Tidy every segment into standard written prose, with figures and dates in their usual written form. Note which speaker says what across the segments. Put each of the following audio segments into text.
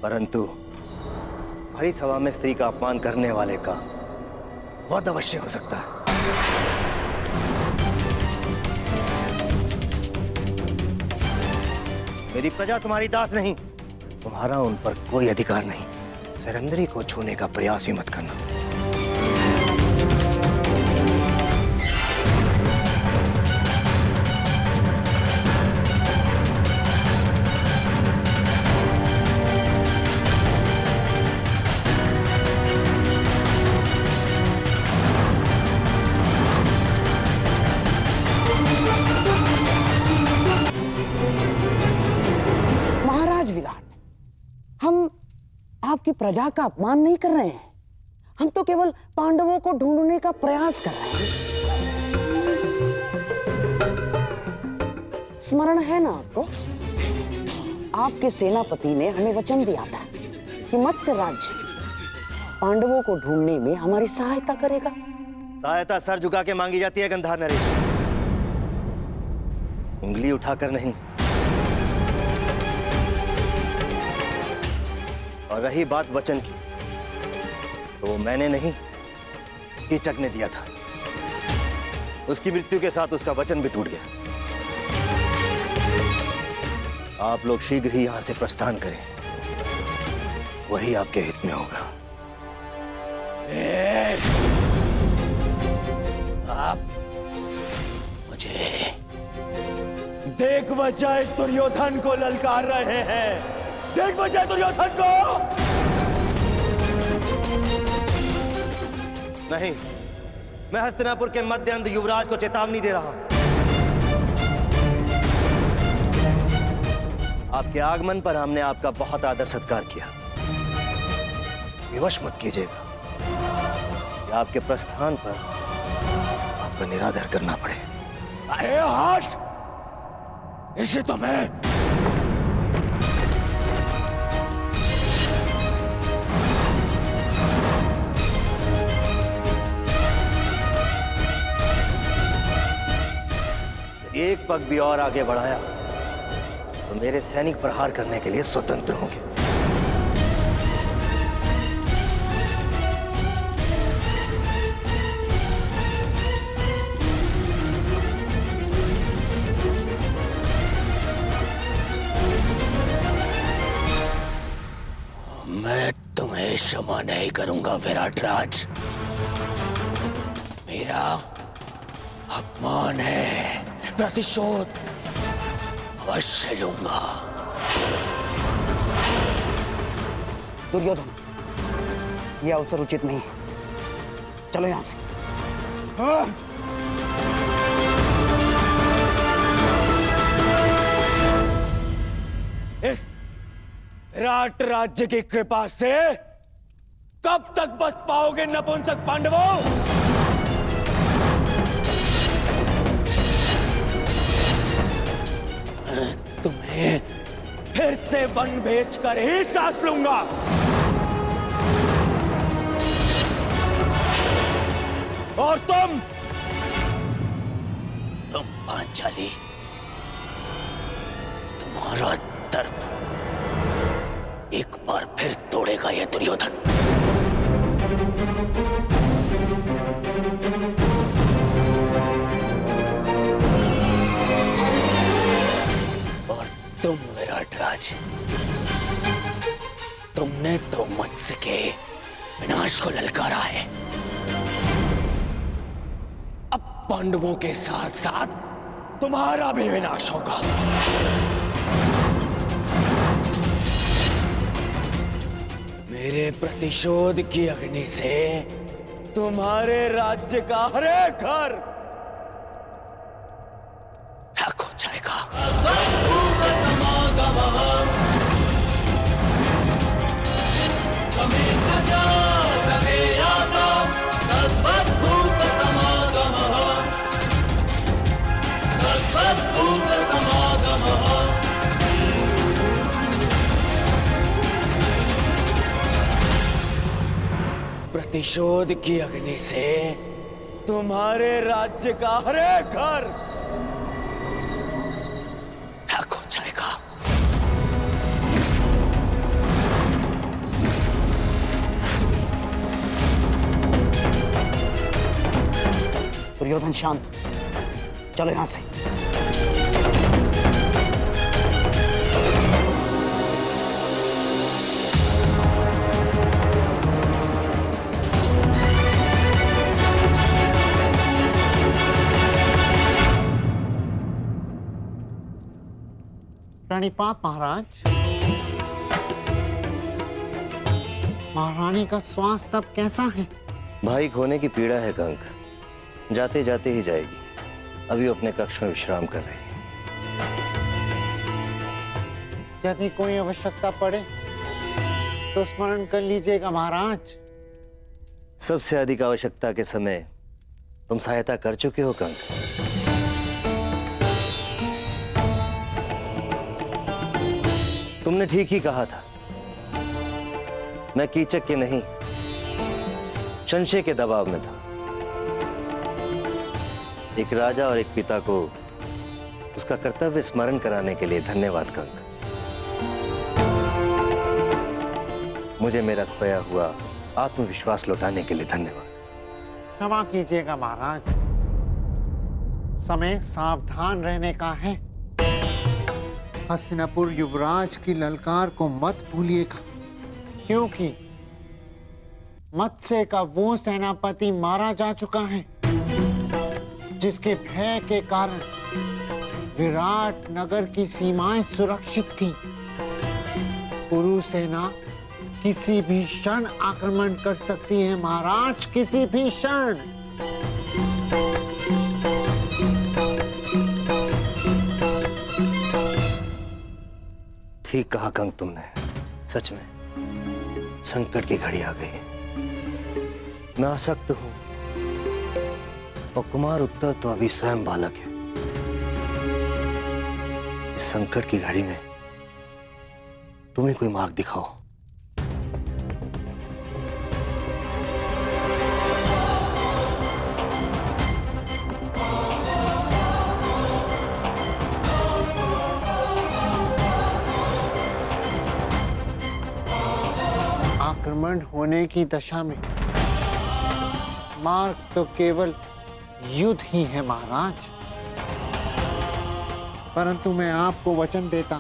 Speaker 1: परंतु भरी सभा में स्त्री का अपमान करने वाले का वध अवश्य हो सकता है। मेरी प्रजा तुम्हारी दास नहीं, तुम्हारा उन पर कोई अधिकार नहीं। सरंदरी को छूने का प्रयास भी मत करना।
Speaker 2: आपकी प्रजा का अपमान नहीं कर रहे हैं, हम तो केवल पांडवों को ढूंढने का प्रयास कर रहे हैं। स्मरण है ना आपको, आपके सेनापति ने हमें वचन दिया था कि मत्स्य राज्य पांडवों को ढूंढने में हमारी सहायता करेगा।
Speaker 1: सहायता सर झुका के मांगी जाती है गंधार नरेश, उंगली उठाकर नहीं। और रही बात वचन की, तो वो मैंने नहीं, कीचक ने दिया था। उसकी मृत्यु के साथ उसका वचन भी टूट गया। आप लोग शीघ्र ही यहां से प्रस्थान करें, वही आपके हित में होगा।
Speaker 3: आप मुझे दिग्विजय दुर्योधन को ललकार रहे हैं। दिग्विजय दुर्योधन को
Speaker 1: नहीं, मैं हस्तिनापुर के मध्यांध युवराज को चेतावनी दे रहा हूं। आपके आगमन पर हमने आपका बहुत आदर सत्कार किया। विवश मत कीजिएगा कि आपके प्रस्थान पर आपका निरादर करना पड़े।
Speaker 3: अरे हट! इसे तो मैं
Speaker 1: एक पग भी और आगे बढ़ाया तो मेरे सैनिक प्रहार करने के लिए स्वतंत्र होंगे।
Speaker 3: मैं तुम्हें क्षमा नहीं करूंगा विराटराज। मेरा अपमान है, प्रतिशोध अवश्य लूंगा।
Speaker 2: दुर्योधन, यह अवसर उचित नहीं, चलो यहां से।
Speaker 3: इस विराट राज्य की कृपा से कब तक बच पाओगे नपुंसक पांडवों? तुम्हें फिर से वन भेजकर ही सांस लूंगा। और तुम पांचाली, तुम्हारा दर्प एक बार फिर तोड़ेगा यह दुर्योधन। तुम विराटराज, तुमने तो मत्स्य के विनाश को ललकारा है। अब पांडवों के साथ साथ तुम्हारा भी विनाश होगा। मेरे प्रतिशोध की अग्नि से तुम्हारे राज्य का हर एक घर राख हो जाएगा। प्रतिशोध की अग्नि से तुम्हारे राज्य का हर एक घर राख हो जाएगा।
Speaker 2: दुर्योधन शांत, चलो यहां से।
Speaker 4: प्रणिपात महाराज। महारानी का स्वास्थ्य अब कैसा है?
Speaker 1: भाई खोने की पीड़ा है कंक, जाते जाते ही जाएगी। अभी अपने कक्ष में विश्राम कर रही है।
Speaker 4: यदि कोई आवश्यकता पड़े तो स्मरण कर लीजिएगा महाराज।
Speaker 1: सबसे अधिक आवश्यकता के समय तुम सहायता कर चुके हो कंक। तुमने ठीक ही कहा था, मैं कीचक के नहीं संशय के दबाव में था। एक राजा और एक पिता को उसका कर्तव्य स्मरण कराने के लिए धन्यवाद कंक। मुझे मेरा खोया हुआ आत्मविश्वास लौटाने के लिए धन्यवाद।
Speaker 4: क्षमा कीजिएगा महाराज, समय सावधान रहने का है। हस्तिनापुर युवराज की ललकार को मत भूलिएगा, क्योंकि मत्स्य का वो सेनापति मारा जा चुका है जिसके भय के कारण विराट नगर की सीमाएं सुरक्षित थीं। कुरु सेना किसी भी क्षण आक्रमण कर सकती है महाराज, किसी भी क्षण।
Speaker 1: ठीक कहा कंक तुमने, सच में संकट की घड़ी आ गई है। मैं आसक्त हूं और कुमार उत्तर तो अभी स्वयं बालक है। इस संकट की घड़ी में तुम्हें कोई मार्ग दिखाओ।
Speaker 4: आक्रमण होने की दशा में मार्ग तो केवल युद्ध ही है महाराज, परंतु मैं आपको वचन देता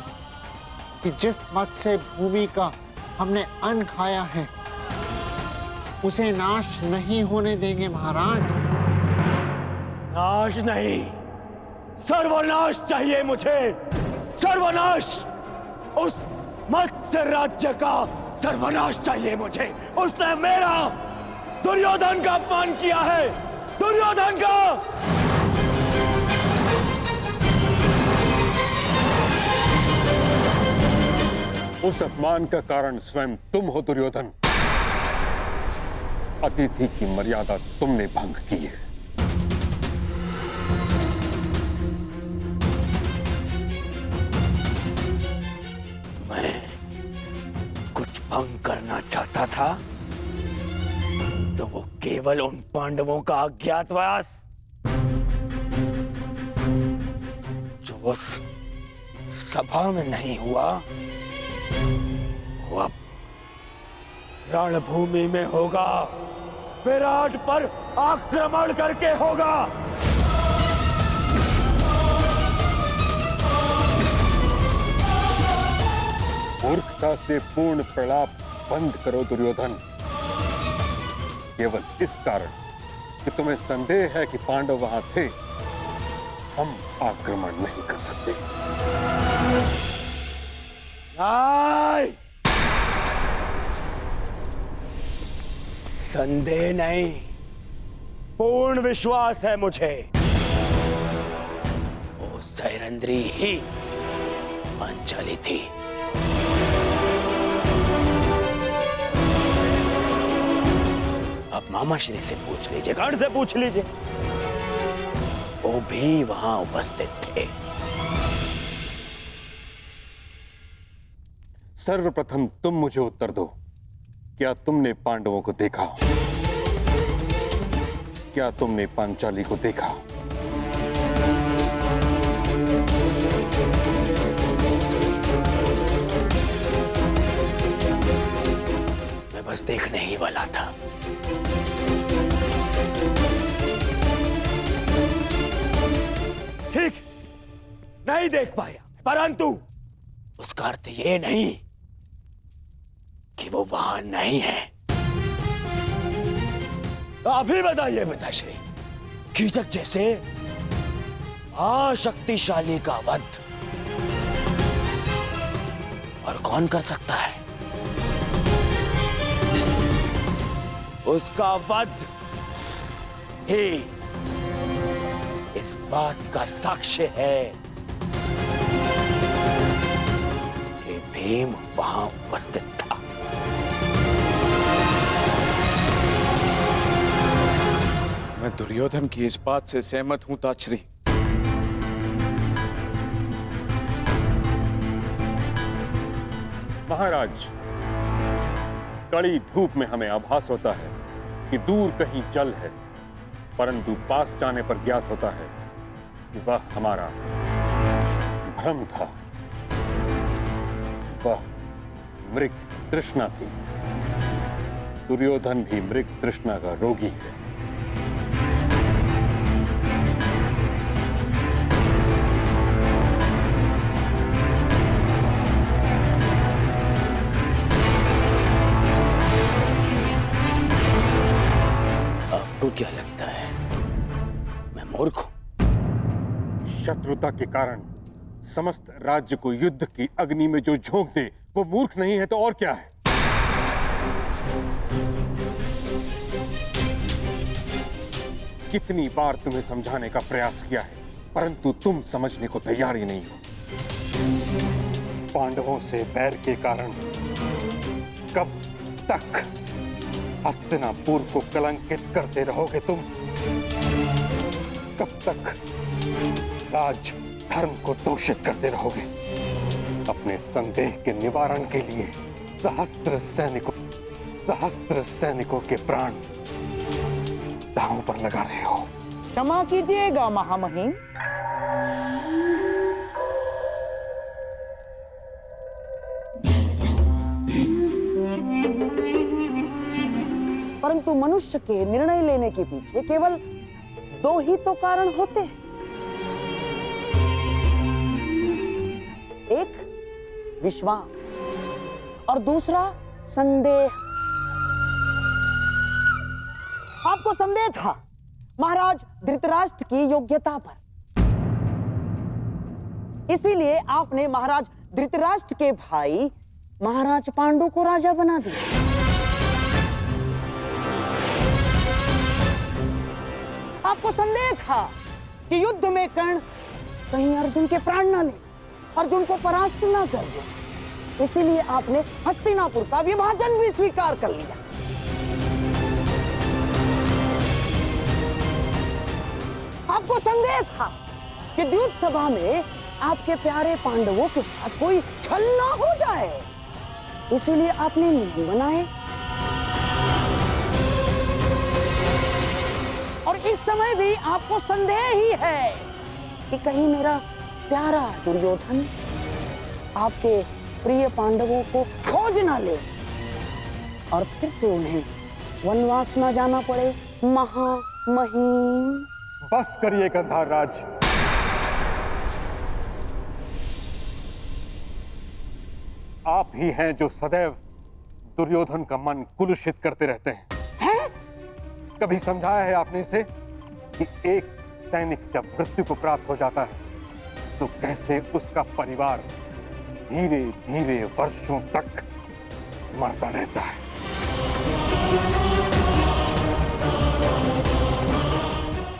Speaker 4: कि जिस मत्स्य भूमि का हमने अन्न खाया है उसे नाश नहीं होने देंगे महाराज।
Speaker 3: नाश नहीं, सर्वनाश चाहिए मुझे, सर्वनाश। उस मत्स्य राज्य का सर्वनाश चाहिए मुझे। उसने मेरा, दुर्योधन का अपमान किया है, दुर्योधन का।
Speaker 5: उस अपमान का कारण स्वयं तुम हो दुर्योधन। अतिथि की मर्यादा तुमने भंग की है।
Speaker 3: मैं कुछ भंग करना चाहता था तो वो केवल उन पांडवों का अज्ञातवास जो उस सभा में नहीं हुआ, वो अब रणभूमि में होगा, विराट पर आक्रमण करके होगा।
Speaker 5: मूर्खता से पूर्ण प्रलाप बंद करो दुर्योधन। केवल इस कारण कि तुम्हें संदेह है कि पांडव वहां थे, हम आक्रमण नहीं कर सकते।
Speaker 3: नहीं, संदेह नहीं, पूर्ण विश्वास है मुझे। वो सैरंद्री ही पांचाली थी। अब मामा श्री से पूछ लीजिए, गढ़ से पूछ लीजिए, वो भी वहां उपस्थित थे।
Speaker 5: सर्वप्रथम तुम मुझे उत्तर दो, क्या तुमने पांडवों को देखा? क्या तुमने पांचाली को देखा?
Speaker 3: मैं बस देखने ही वाला था। नहीं देख पाया, परंतु उसका अर्थ ये नहीं कि वो वहां नहीं है। तो अभी बताइए पिताश्री, कीचक जैसे महाशक्तिशाली का वध और कौन कर सकता है? उसका वध ही इस बात का साक्ष्य है कि भीम वहां उपस्थित था।
Speaker 6: मैं दुर्योधन की इस बात से सहमत हूं ताचरी।
Speaker 5: महाराज, कड़ी धूप में हमें आभास होता है कि दूर कहीं जल है, परंतु पास जाने पर ज्ञात होता है कि वह हमारा भ्रम था। वह मृग तृष्णा थी। दुर्योधन भी मृग तृष्णा का रोगी है।
Speaker 3: आपको क्या लगता है मैं मूर्ख हूं?
Speaker 5: शत्रुता के कारण समस्त राज्य को युद्ध की अग्नि में जो झोंक दे वो मूर्ख नहीं है तो और क्या है? कितनी बार तुम्हें समझाने का प्रयास किया है, परंतु तुम समझने को तैयार ही नहीं हो। पांडवों से बैर के कारण कब तक हस्तिनापुर को कलंकित करते रहोगे तुम? कब तक राज धर्म को दूषित करते रहोगे? अपने संदेह के निवारण के लिए सहस्त्र सैनिकों के प्राण दांव पर लगा रहे हो।
Speaker 2: क्षमा कीजिएगा महामहिम, परंतु मनुष्य के निर्णय लेने के पीछे केवल दो ही तो कारण होते हैं। एक विश्वास और दूसरा संदेह। आपको संदेह था महाराज धृतराष्ट्र की योग्यता पर, इसीलिए आपने महाराज धृतराष्ट्र के भाई महाराज पांडु को राजा बना दिया। आपको संदेह था कि युद्ध में कर्ण कहीं अर्जुन के प्राण ना ले, अर्जुन को परास्त ना कर दे, इसीलिए आपने हस्तिनापुर का विभाजन भी स्वीकार कर लिया। आपको संदेह था कि द्यूत सभा में आपके प्यारे पांडवों के साथ कोई छल ना हो जाए, इसीलिए आपने नियम बनाए। और इस समय भी आपको संदेह ही है कि कहीं मेरा प्यारा दुर्योधन आपके प्रिय पांडवों को खोज ना ले और फिर से उन्हें वनवास न जाना पड़े। महामहिम,
Speaker 5: बस करिए गंधार राज। आप ही हैं जो सदैव दुर्योधन का मन कुलुषित करते रहते हैं। कभी समझाया है आपने इसे कि एक सैनिक जब मृत्यु को प्राप्त हो जाता है तो कैसे उसका परिवार धीरे धीरे वर्षों तक मरता रहता है?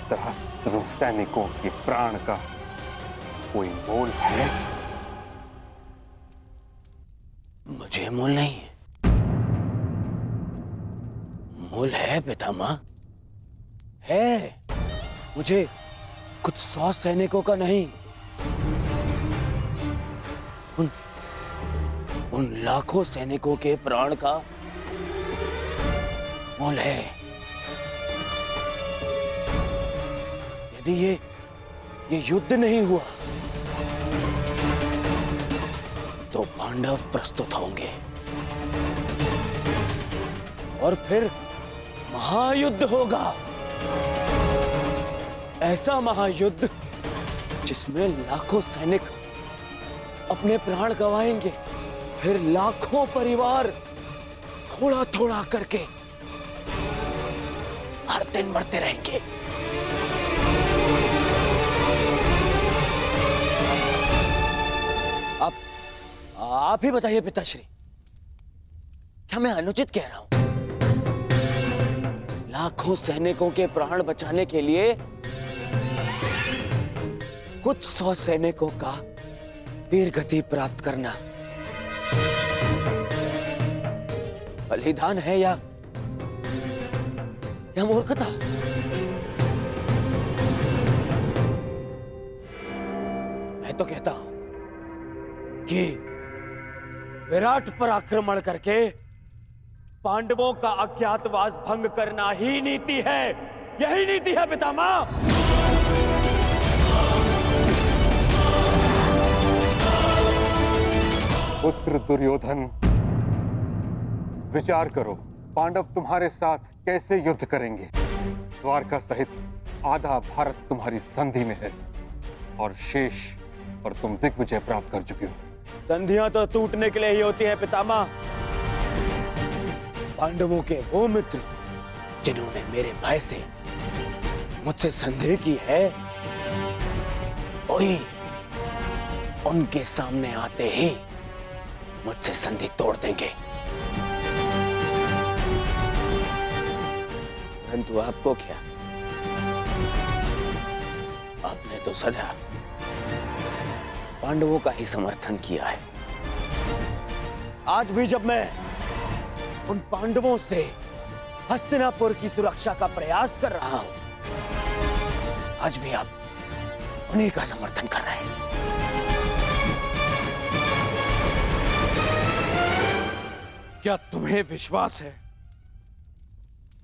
Speaker 5: सहस्त्रों सैनिकों के प्राण का कोई मोल है?
Speaker 3: मुझे मोल नहीं है। मोल है पितामह, है। मुझे कुछ 100 सैनिकों का नहीं, उन लाखों सैनिकों के प्राण का मोल है। यदि ये युद्ध नहीं हुआ तो पांडव प्रस्तुत होंगे और फिर महायुद्ध होगा। ऐसा महायुद्ध जिसमें लाखों सैनिक अपने प्राण गंवाएंगे, फिर लाखों परिवार थोड़ा थोड़ा करके हर दिन मरते रहेंगे। आप ही बताइए पिताश्री, क्या मैं अनुचित कह रहा हूं? लाखों सैनिकों के प्राण बचाने के लिए कुछ 100 सैनिकों का वीर गति प्राप्त करना बलिदान है या मूर्खता? मैं तो कहता हूं कि विराट पर आक्रमण करके पांडवों का अज्ञातवास भंग करना ही नीति है। यही नीति है पितामह।
Speaker 5: पुत्र दुर्योधन, विचार करो, पांडव तुम्हारे साथ कैसे युद्ध करेंगे? द्वारका सहित आधा भारत तुम्हारी संधि में है और शेष पर तुम दिग्विजय प्राप्त कर चुके हो।
Speaker 3: संधियां तो टूटने के लिए ही होती हैं पितामह। पांडवों के वो मित्र जिन्होंने मेरे भय से मुझसे संधि की है, वही उनके सामने आते ही मुझसे संधि तोड़ देंगे। परंतु आपको क्या, आपने तो सदा पांडवों का ही समर्थन किया है। आज भी जब मैं उन पांडवों से हस्तिनापुर की सुरक्षा का प्रयास कर रहा हूं, आज भी आप उन्हीं का समर्थन कर रहे हैं।
Speaker 6: क्या तुम्हें विश्वास है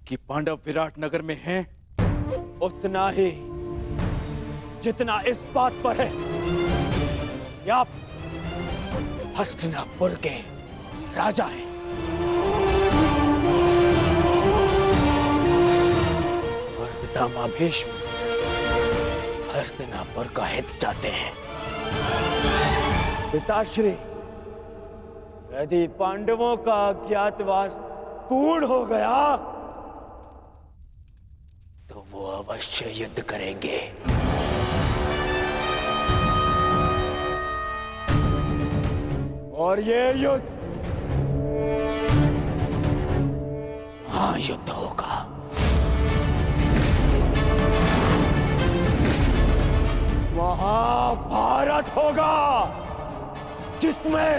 Speaker 6: कि पांडव विराट नगर में हैं?
Speaker 3: उतना ही जितना इस बात पर है कि आप हस्तिनापुर के राजा हैं। और पितामह भीष्म हस्तिनापुर का हित चाहते हैं। पिताश्री, यदि पांडवों का अज्ञातवास पूर्ण हो गया तो वो अवश्य युद्ध करेंगे। और ये युद्ध महायुद्ध होगा। महाभारत होगा, जिसमें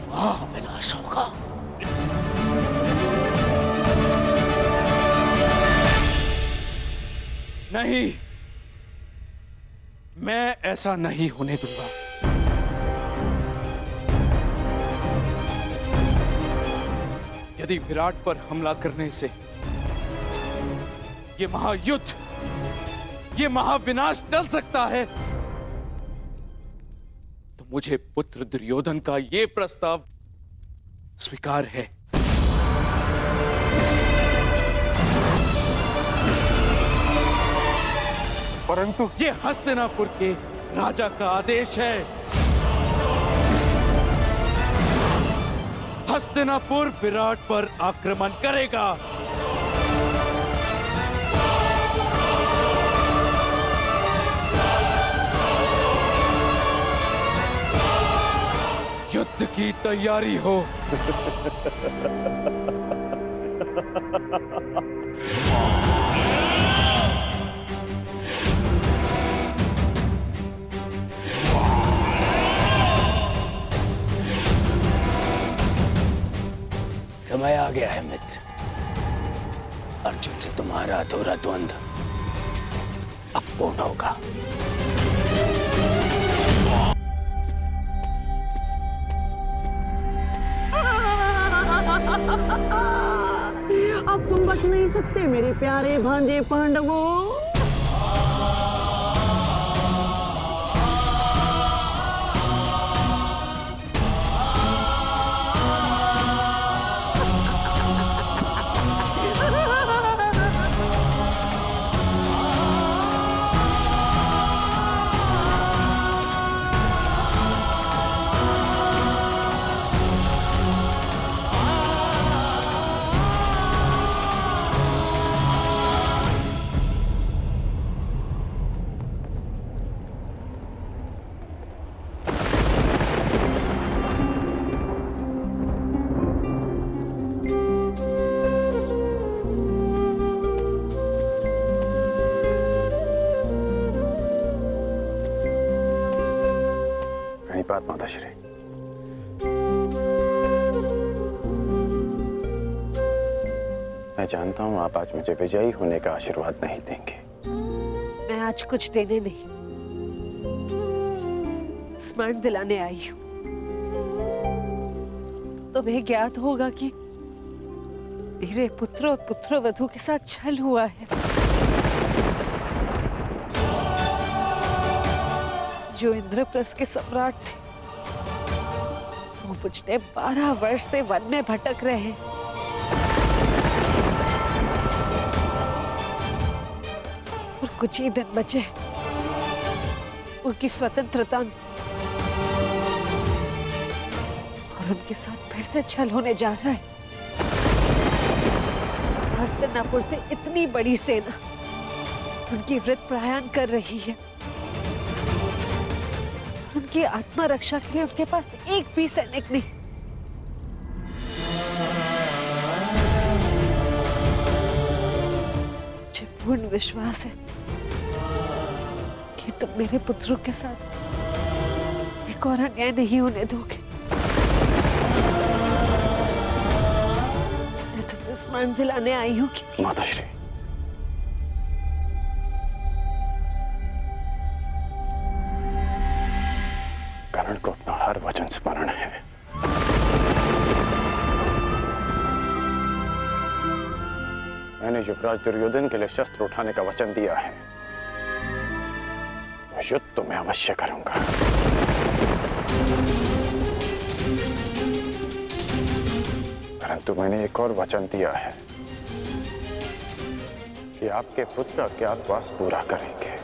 Speaker 3: महाविनाश होगा।
Speaker 6: नहीं, मैं ऐसा नहीं होने दूंगा। यदि विराट पर हमला करने से ये महायुद्ध, ये महाविनाश टल सकता है, तो मुझे पुत्र दुर्योधन का ये प्रस्ताव स्वीकार है।
Speaker 5: परंतु
Speaker 6: ये हस्तिनापुर के राजा का आदेश है। हस्तिनापुर विराट पर आक्रमण करेगा। युद्ध की तैयारी हो।
Speaker 3: समय आ गया है मित्र। अर्जुन से तुम्हारा अधूरा द्वंद्व अब पूर्ण होगा।
Speaker 2: अब तुम बच नहीं सकते मेरे प्यारे भांजे पांडवों।
Speaker 7: बात माताश्री। मैं जानता हूं आप आज मुझे विजयी होने का आशीर्वाद नहीं देंगे।
Speaker 8: मैं आज कुछ देने नहीं, स्मरण दिलाने आई हूं। तुम्हें ज्ञात होगा कि मेरे पुत्र और पुत्रवधू के साथ छल हुआ है। जो इंद्रप्रस्थ के सम्राट थे वो पिछले 12 वर्ष से वन में भटक रहे हैं। और कुछ ही दिन बचे उनकी स्वतंत्रता में, और उनके साथ फिर से छल होने जा रहा है। हस्तिनापुर से इतनी बड़ी सेना उनकी व्रत प्रयाण कर रही है। उनकी आत्मा रक्षा के लिए उनके पास एक भी सैनिक नहीं। मुझे पूर्ण विश्वास है कि तुम मेरे पुत्रों के साथ एक और अन्याय नहीं होने दोगे। मैं तुम्हें स्मरण दिलाने आई हूँ कि
Speaker 7: माताश्री, कर्ण को अपना हर वचन स्मरण है। मैंने युवराज दुर्योधन के लिए शस्त्र उठाने का वचन दिया है, तो युद्ध तो मैं अवश्य करूंगा। परंतु मैंने एक और वचन दिया है कि आपके पुत्र अज्ञातवास पूरा करेंगे,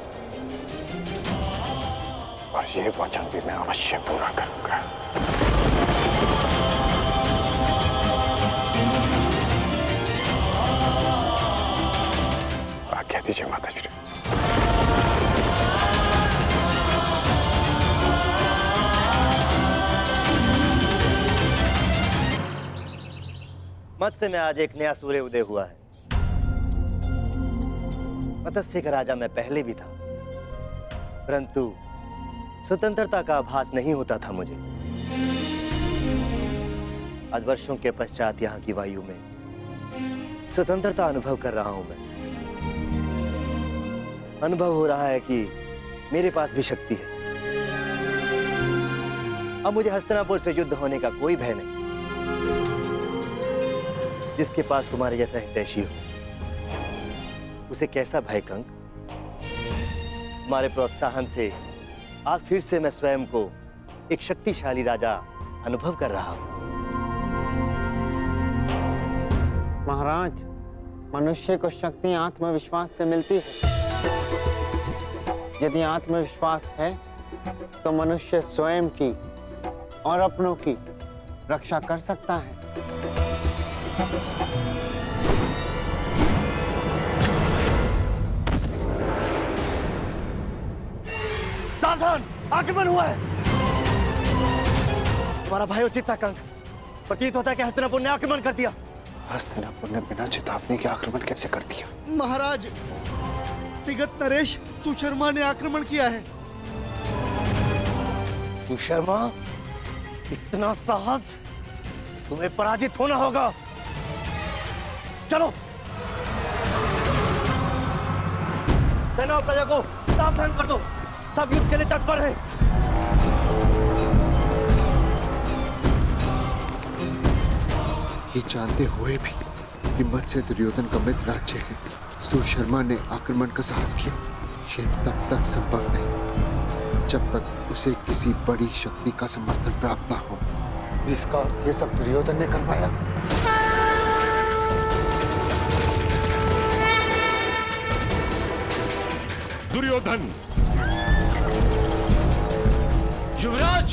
Speaker 7: और ये वचन भी मैं अवश्य पूरा करूंगा। आज्ञा दीजिए माताश्री।
Speaker 1: मत्स्य में आज एक नया सूर्य उदय हुआ है। मत्स्य का राजा मैं पहले भी था, परंतु स्वतंत्रता का आभास नहीं होता था मुझे। आज वर्षों के पश्चात यहाँ की वायु में स्वतंत्रता अनुभव कर रहा हूं मैं। अनुभव हो रहा है कि मेरे पास भी शक्ति है। अब मुझे हस्तिनापुर से युद्ध होने का कोई भय नहीं। जिसके पास तुम्हारे जैसा हितैषी हो उसे कैसा भय कंक। तुम्हारे प्रोत्साहन से आज फिर से मैं स्वयं को एक शक्तिशाली राजा अनुभव कर रहा हूं।
Speaker 4: महाराज, मनुष्य को शक्ति आत्मविश्वास से मिलती है। यदि आत्मविश्वास है तो मनुष्य स्वयं की और अपनों की रक्षा कर सकता है।
Speaker 1: सावधान, आक्रमण हुआ है। तुम्हारा भयोचित था कंक। प्रतीत होता है कि हस्तिनापुर ने आक्रमण कर दिया।
Speaker 7: हस्तिनापुर ने बिना चेतावनी के आक्रमण कैसे कर दिया?
Speaker 3: महाराज, विगत नरेश सुशर्मा ने आक्रमण किया है।
Speaker 1: सुशर्मा, इतना साहस? तुम्हें पराजित होना होगा। चलो, सेना और प्रजा को सावधान कर दो। सब युद्ध के लिए तत्पर हैं।
Speaker 9: ये जानते हुए भी हिम्मत से दुर्योधन का मित्र राज्य है, सुशर्मा ने आक्रमण का साहस किया। ये तब तक संभव नहीं जब तक उसे किसी बड़ी शक्ति का समर्थन प्राप्त ना हो।
Speaker 4: इसका अर्थ ये सब दुर्योधन ने करवाया।
Speaker 3: दुर्योधन,
Speaker 6: युवराज,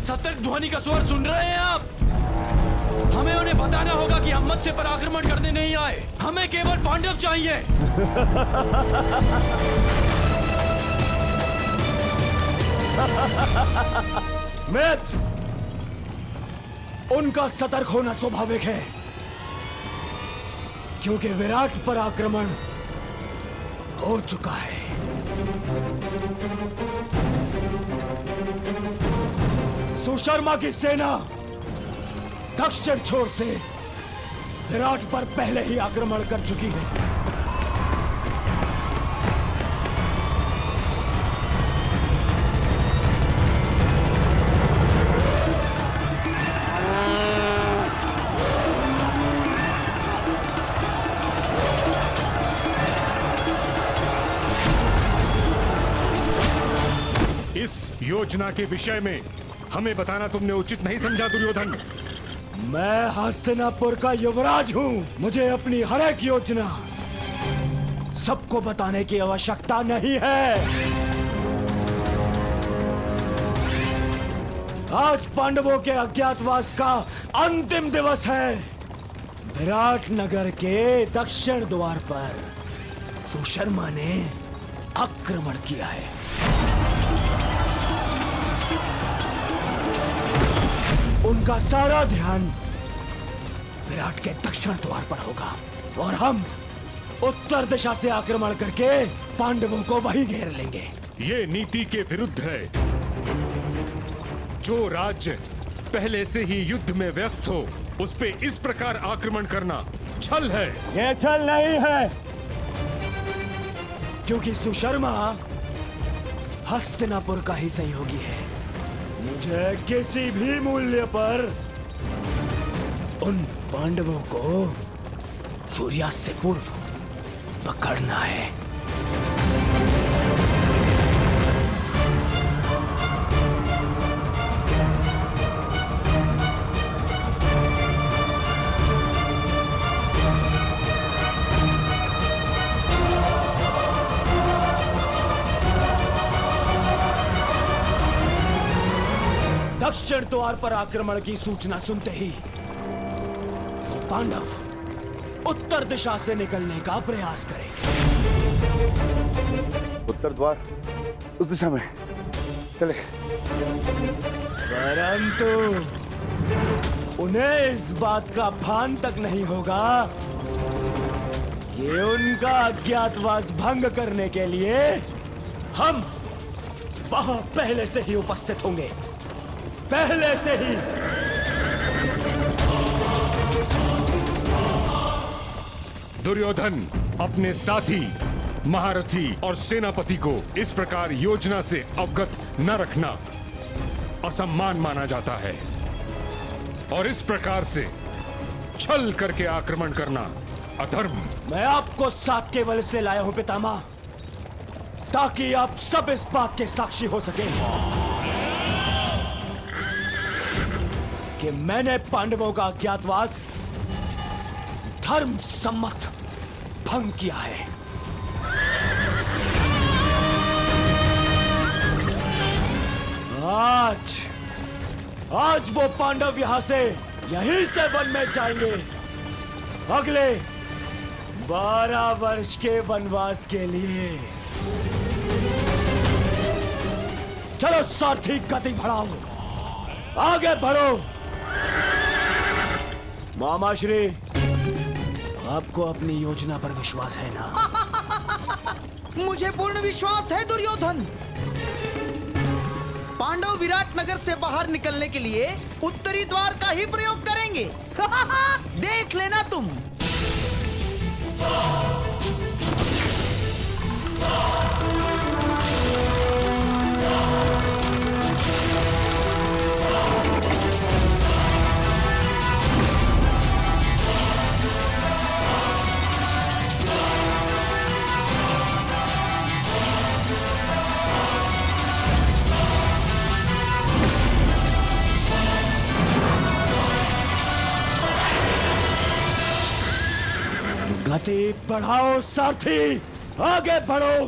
Speaker 6: सतर्क ध्वनि का स्वर सुन रहे हैं आप? हमें उन्हें बताना होगा कि हम मत्स्य पर आक्रमण करने नहीं आए। हमें केवल पांडव चाहिए।
Speaker 3: मित्र, उनका सतर्क होना स्वाभाविक है, क्योंकि विराट पर आक्रमण हो चुका है। सुशर्मा की सेना दक्षिण छोर से विराट पर पहले ही आक्रमण कर चुकी है।
Speaker 5: इस योजना के विषय में हमें बताना तुमने उचित नहीं समझा दुर्योधन।
Speaker 3: मैं हस्तिनापुर का युवराज हूं। मुझे अपनी हर एक योजना सबको बताने की आवश्यकता नहीं है। आज पांडवों के अज्ञातवास का अंतिम दिवस है। विराट नगर के दक्षिण द्वार पर सुशर्मा ने आक्रमण किया है। उनका सारा ध्यान विराट के दक्षिण द्वार पर होगा और हम उत्तर दिशा से आक्रमण करके पांडवों को वहीं घेर लेंगे।
Speaker 5: ये नीति के विरुद्ध है। जो राज्य पहले से ही युद्ध में व्यस्त हो उस पे इस प्रकार आक्रमण करना छल है।
Speaker 3: ये छल नहीं है, क्योंकि सुशर्मा हस्तिनापुर का ही सहयोगी है। मुझे किसी भी मूल्य पर उन पांडवों को सूर्यास्त से पूर्व पकड़ना है। दक्षिण द्वार पर आक्रमण की सूचना सुनते ही वो पांडव उत्तर दिशा से निकलने का प्रयास करेंगे। उत्तर द्वार उस दिशा में चले, परंतु उन्हें इस बात का भान तक नहीं होगा कि उनका अज्ञातवास भंग करने के लिए हम वहां पहले से ही उपस्थित होंगे। पहले से ही।
Speaker 5: दुर्योधन अपने साथी, महारथी और सेनापति को इस प्रकार योजना से अवगत न रखना असम्मान माना जाता है और इस प्रकार से छल करके आक्रमण करना अधर्म। मैं
Speaker 3: आपको साथ केवल इसलिए लाया हूं पितामह, ताकि आप सब इस बात के साक्षी हो सके कि मैंने पांडवों का अज्ञातवास धर्म सम्मत भंग किया है। आज वो पांडव यहां से यहीं से वन में जाएंगे अगले 12 वर्ष के वनवास के लिए। चलो साथी, गति बढ़ाओ, आगे बढ़ो। मामा श्री, आपको अपनी योजना पर विश्वास है ना?
Speaker 10: मुझे पूर्ण विश्वास है दुर्योधन। पांडव विराट नगर से बाहर निकलने के लिए उत्तरी द्वार का ही प्रयोग करेंगे। देख लेना तुम।
Speaker 3: गति बढ़ाओ साथी, आगे बढ़ो।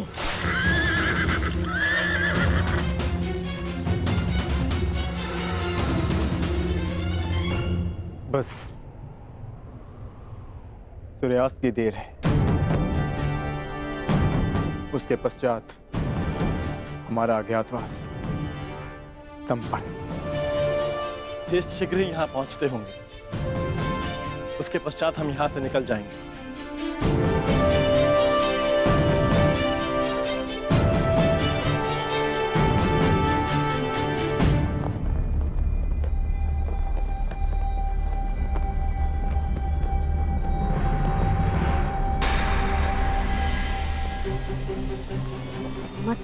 Speaker 7: बस सूर्यास्त की देर है, उसके पश्चात हमारा अज्ञातवास संपन्न।
Speaker 11: ज्येष्ठ शीघ्र ही यहाँ पहुंचते होंगे, उसके पश्चात हम यहाँ से निकल जाएंगे।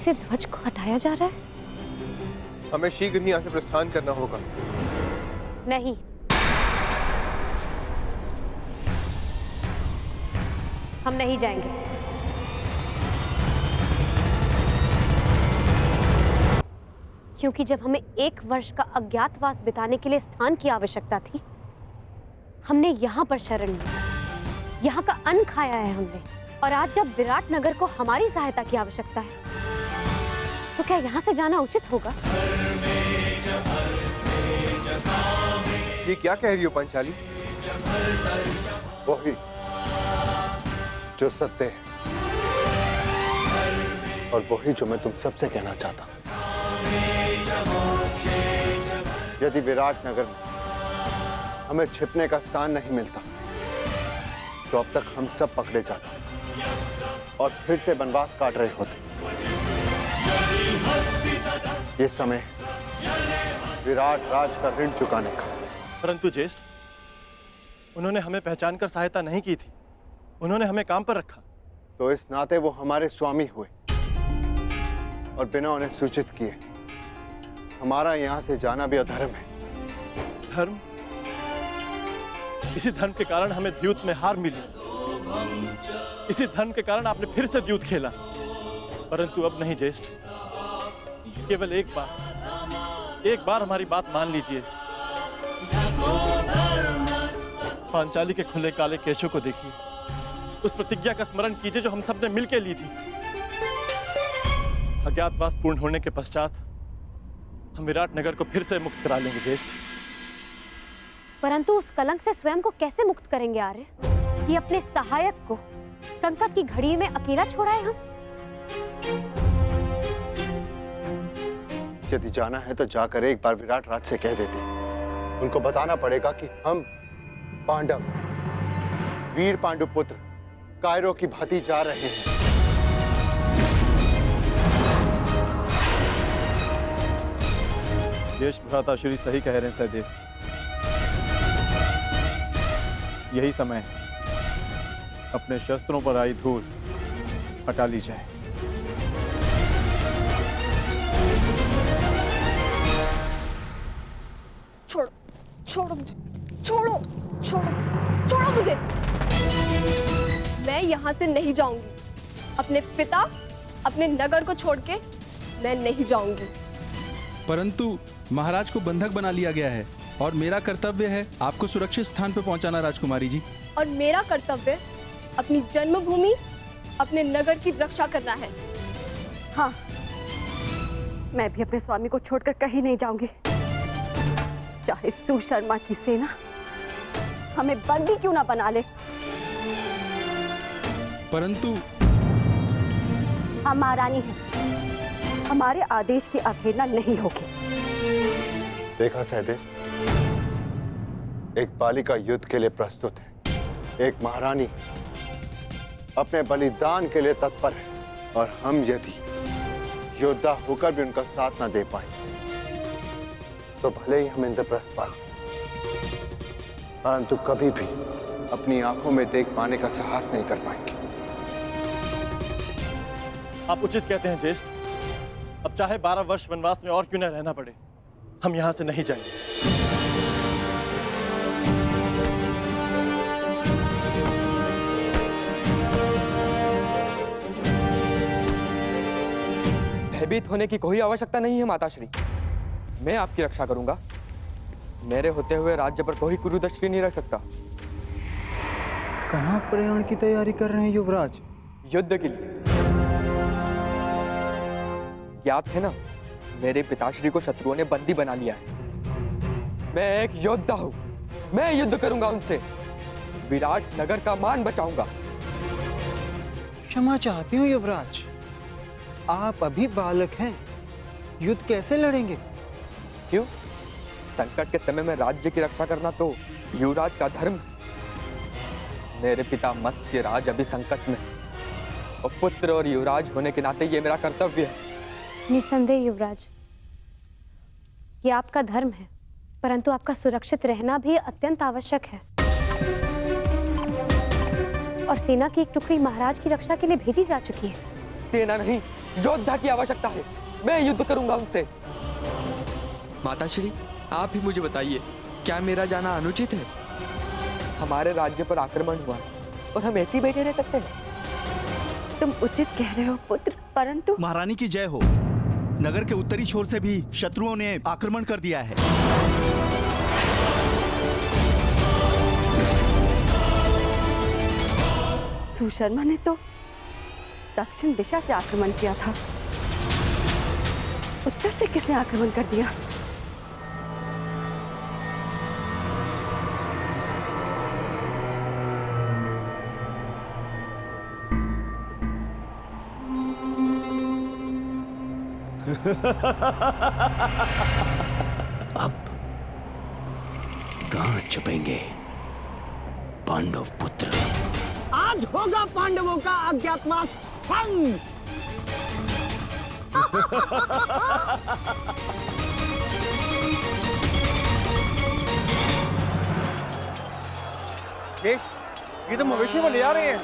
Speaker 8: से ध्वज को हटाया जा रहा है?
Speaker 12: हमें शीघ्र ही यहाँ से प्रस्थान करना होगा।
Speaker 8: नहीं, हम नहीं जाएंगे। क्योंकि जब हमें 1 वर्ष का अज्ञातवास बिताने के लिए स्थान की आवश्यकता थी, हमने यहाँ पर शरण ली, यहाँ का अन्न खाया है हमने। और आज जब विराट नगर को हमारी सहायता की आवश्यकता है, तो क्या यहाँ से जाना उचित होगा?
Speaker 12: ये क्या कह रही हो पांचाली?
Speaker 9: वही जो सत्य है और वही जो मैं तुम सबसे कहना चाहता हूं। यदि विराट नगर में हमें छिपने का स्थान नहीं मिलता, तो अब तक हम सब पकड़े जाते और फिर से वनवास काट रहे होते। ये समय विराट राज का ऋण चुकाने का।
Speaker 11: परंतु ज्येष्ठ, उन्होंने हमें पहचानकर सहायता नहीं की थी, उन्होंने हमें काम पर रखा।
Speaker 9: तो इस नाते वो हमारे स्वामी हुए और बिना उन्हें सूचित किए हमारा यहां से जाना भी अधर्म है।
Speaker 11: धर्म? इसी धर्म के कारण हमें द्यूत में हार मिली। इसी धर्म के कारण आपने फिर से द्यूत खेला। परंतु अब नहीं ज्येष्ठ, केवल एक बार हमारी बात मान लीजिए। पांचाली के खुले काले केशों को देखिए, उस प्रतिज्ञा का स्मरण कीजिए जो हम सबने मिलकर ली थी। अज्ञातवास पूर्ण होने के पश्चात हम विराट नगर को फिर से मुक्त करा लेंगे ज्येष्ठ।
Speaker 8: परंतु उस कलंक से स्वयं को कैसे मुक्त करेंगे आर्य, कि अपने सहायक को संकट की घड़ी में अकेला छोड़ाए हम?
Speaker 9: यदि जाना है तो जाकर एक बार विराट राज से कह देते। उनको बताना पड़ेगा कि हम पांडव, वीर पांडुपुत्र कायरों की भांति जा रहे हैं।
Speaker 11: ज्येष्ठ भ्राता श्री सही कह रहे हैं सहदेव। यही समय है, अपने शस्त्रों पर आई धूल हटा ली जाए।
Speaker 13: छोड़ो, छोड़ो मुझे, छोड़ो, छोड़ो, छोड़ो मुझे। मैं यहाँ से नहीं जाऊंगी। अपने पिता, अपने नगर को छोड़ के मैं नहीं जाऊंगी।
Speaker 14: परंतु महाराज को बंधक बना लिया गया है और मेरा कर्तव्य है आपको सुरक्षित स्थान पर पहुंचाना राजकुमारी जी।
Speaker 13: और मेरा कर्तव्य अपनी जन्मभूमि, अपने नगर की रक्षा करना है।
Speaker 8: हाँ, मैं भी अपने स्वामी को छोड़कर कहीं नहीं जाऊंगी, चाहे सुशर्मा की सेना हमें बंदी क्यों ना बना ले।
Speaker 14: परंतु
Speaker 8: हम महारानी हैं, हमारे आदेश की अवहेलना नहीं होगी।
Speaker 9: देखा सहदेव, एक बालिका युद्ध के लिए प्रस्तुत है, एक महारानी अपने बलिदान के लिए तत्पर है, और हम यदि योद्धा होकर भी उनका साथ न दे पाए तो भले ही हम इंद्रप्रस्थ पालें, परंतु कभी भी अपनी आंखों में देख पाने का साहस नहीं कर पाएंगे।
Speaker 11: आप उचित कहते हैं ज्येष्ठ। अब चाहे 12 वर्ष वनवास में और क्यों न रहना पड़े, हम यहां से नहीं जाएंगे।
Speaker 15: भयभीत होने की कोई आवश्यकता नहीं है माताश्री, मैं आपकी रक्षा करूंगा। मेरे होते हुए राज्य पर कोई कुरुदृष्टि नहीं रख सकता।
Speaker 10: कहाँ प्रयाण की तैयारी कर रहे हैं युवराज?
Speaker 15: युद्ध के लिए। ज्ञात है ना, मेरे पिताश्री को शत्रुओं ने बंदी बना लिया है। मैं एक योद्धा हूं, मैं युद्ध करूंगा उनसे, विराट नगर का मान बचाऊंगा।
Speaker 10: क्षमा चाहती हूँ युवराज, आप अभी बालक हैं, युद्ध कैसे लड़ेंगे?
Speaker 15: क्यों? संकट के समय में राज्य की रक्षा करना तो युवराज का धर्म है। मेरे पिता मत्स्य राज अभी संकट में, और पुत्र और युवराज होने के नाते ये मेरा कर्तव्य है।
Speaker 8: निसंदेह युवराज, ये आपका धर्म है, परंतु आपका सुरक्षित रहना भी अत्यंत आवश्यक है। और सेना की एक टुकड़ी महाराज की रक्षा के लिए भेजी जा चुकी है।
Speaker 15: सेना नहीं, योद्धा की आवश्यकता है। मैं युद्ध करूंगा उनसे।
Speaker 16: माताश्री, आप ही मुझे बताइए, क्या मेरा जाना अनुचित है?
Speaker 15: हमारे राज्य पर आक्रमण हुआ और हम ऐसे ही बैठे रह सकते हैं?
Speaker 8: तुम उचित कह रहे हो पुत्र, परंतु
Speaker 17: महारानी की जय हो। नगर के उत्तरी छोर से भी शत्रुओं ने आक्रमण कर दिया है।
Speaker 8: सुशर्मा ने तो दक्षिण दिशा से आक्रमण किया था, उत्तर से किसने आक्रमण कर दिया?
Speaker 3: अब कहां छुपेंगे पांडव पुत्र?
Speaker 2: आज होगा पांडवों का अज्ञातवास भंग।
Speaker 12: ये तो मवेशी में ले आ रहे हैं।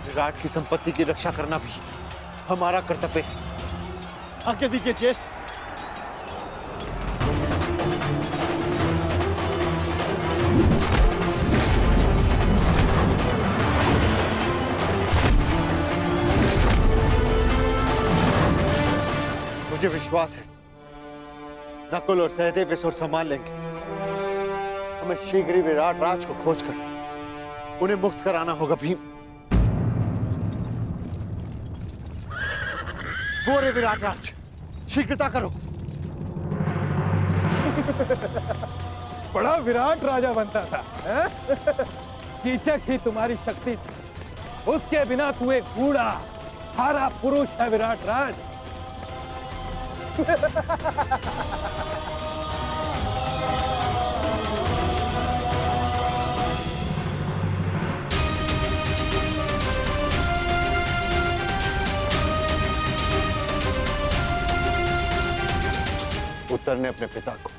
Speaker 4: विराट की संपत्ति की रक्षा करना भी हमारा कर्तव्य है।
Speaker 11: आगे दीजिए ज्येष्ठ।
Speaker 4: मुझे विश्वास है नकुल और सहदेव इस ओर संभाल लेंगे। हमें शीघ्र ही विराट राज को खोजकर उन्हें मुक्त कराना होगा। भीम, वो रे विराट राज, शीघ्रता करो।
Speaker 18: बड़ा विराट राजा बनता था, कीचक ही तुम्हारी शक्ति थी। उसके बिना तू एक बूढ़ा हारा पुरुष है विराट राज।
Speaker 4: उत्तर ने अपने पिता को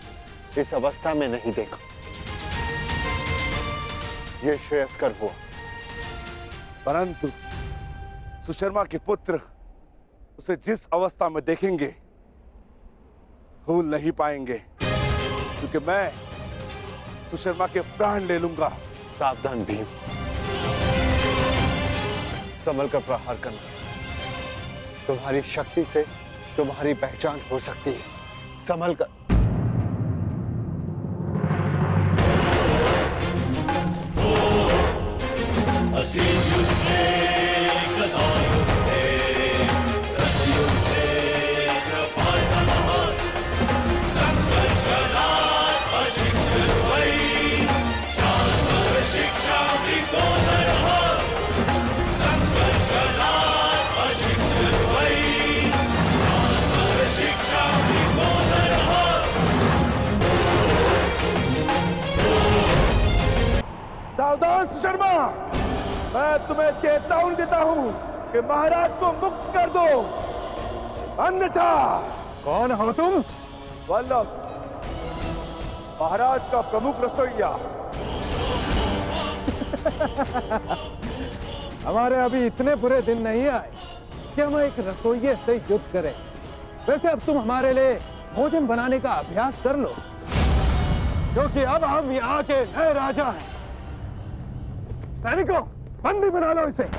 Speaker 4: इस अवस्था में नहीं देखा। यह श्रेयस्कर हुआ।
Speaker 19: परंतु सुशर्मा के पुत्र उसे जिस अवस्था में देखेंगे भूल नहीं पाएंगे, क्योंकि मैं सुशर्मा के प्राण ले लूंगा।
Speaker 4: सावधान भीम, संभल कर प्रहार करना। तुम्हारी शक्ति से तुम्हारी पहचान हो सकती है। संभल कर।
Speaker 19: सावधान सुशर्मा, मैं तुम्हें चेतावनी देता हूं कि महाराज को मुक्त कर दो, अन्यथा।
Speaker 18: कौन हो तुम?
Speaker 19: वल्लभ, महाराज का प्रमुख रसोइया।
Speaker 18: हमारे अभी इतने बुरे दिन नहीं आए कि हम एक रसोइये से युद्ध करें। वैसे अब तुम हमारे लिए भोजन बनाने का अभ्यास कर लो, क्योंकि अब हम यहाँ के नए राजा हैं। सैनिकों, बंदी बना लो इसे।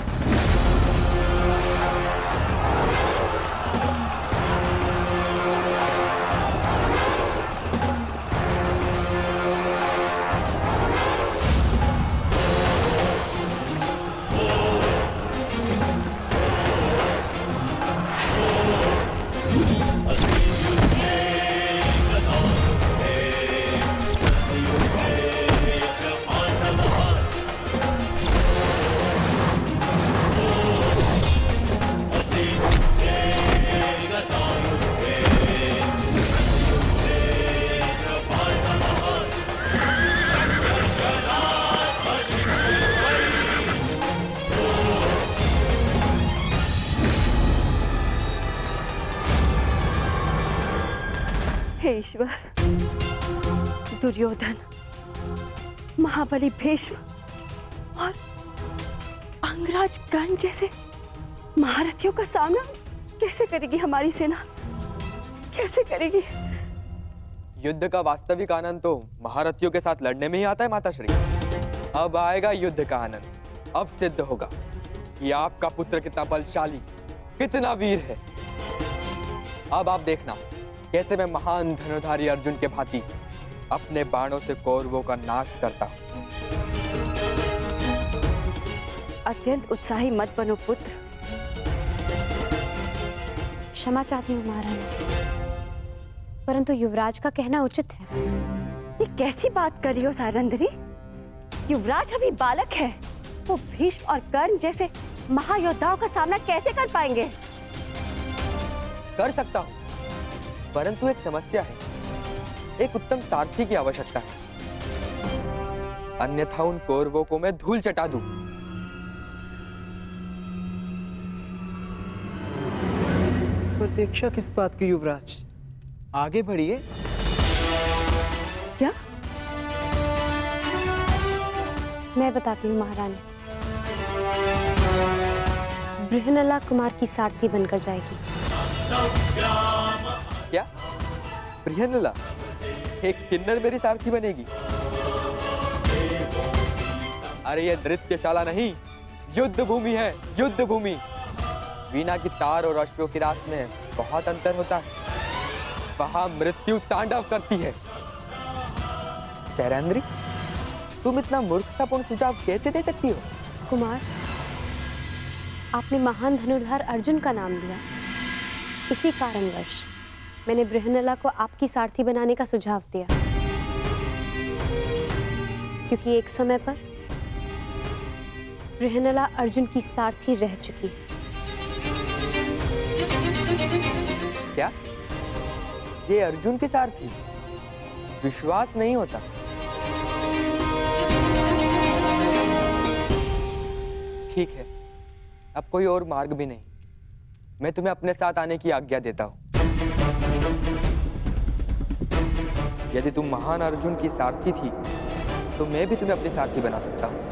Speaker 8: हे ईश्वर, दुर्योधन, महाबली भीष्म और
Speaker 20: अंगराज कर्ण जैसे महारथियों का सामना कैसे करेगी हमारी सेना? कैसे करेगी?
Speaker 15: युद्ध का वास्तविक आनंद तो महारथियों के साथ लड़ने में ही आता है माताश्री। अब आएगा युद्ध का आनंद। अब सिद्ध होगा कि आपका पुत्र कितना बलशाली, कितना वीर है। अब आप देखना कैसे मैं महान धनुधारी अर्जुन के भांति अपने बाणों से कौरवों का नाश करता हूं।
Speaker 20: अत्यंत उत्साही मत बनो पुत्र।
Speaker 8: क्षमा चाहती हूँ महारानी, परंतु युवराज का कहना उचित है।
Speaker 20: ये कैसी बात कर रही हो सारंधरी? युवराज अभी बालक है, वो भीष्म और कर्ण जैसे महायोद्धाओं का सामना कैसे कर पाएंगे?
Speaker 15: कर सकता हूं, परंतु एक समस्या है। एक उत्तम सारथी की आवश्यकता है, अन्यथा उन कौरवों को मैं धूल चटा दूं।
Speaker 21: प्रतीक्षा किस बात की युवराज? आगे बढ़िए।
Speaker 20: क्या?
Speaker 8: मैं बताती हूँ महारानी। बृहनला कुमार की सारथी बनकर जाएगी।
Speaker 15: क्या? बृहनला एक किन्नर मेरी सारथी बनेगी? अरे ये नृत्यशाला नहीं, युद्ध भूमि है, युद्ध भूमि। वीणा की तार और अश्वों की रास में बहुत अंतर होता है। वहां मृत्यु तांडव करती है। सैरंद्री, तुम इतना मूर्खतापूर्ण सुझाव कैसे दे सकती हो?
Speaker 8: कुमार, आपने महान धनुर्धर अर्जुन का नाम लिया, इसी कारणवश मैंने बृहनला को आपकी सारथी बनाने का सुझाव दिया, क्योंकि एक समय पर बृहनला अर्जुन की सारथी रह चुकी है।
Speaker 15: क्या? ये अर्जुन के सारथी? विश्वास नहीं होता। ठीक है, अब कोई और मार्ग भी नहीं। मैं तुम्हें अपने साथ आने की आज्ञा देता हूं। यदि तुम महान अर्जुन की सारथी थी, तो मैं भी तुम्हें अपनी सारथी बना सकता हूं।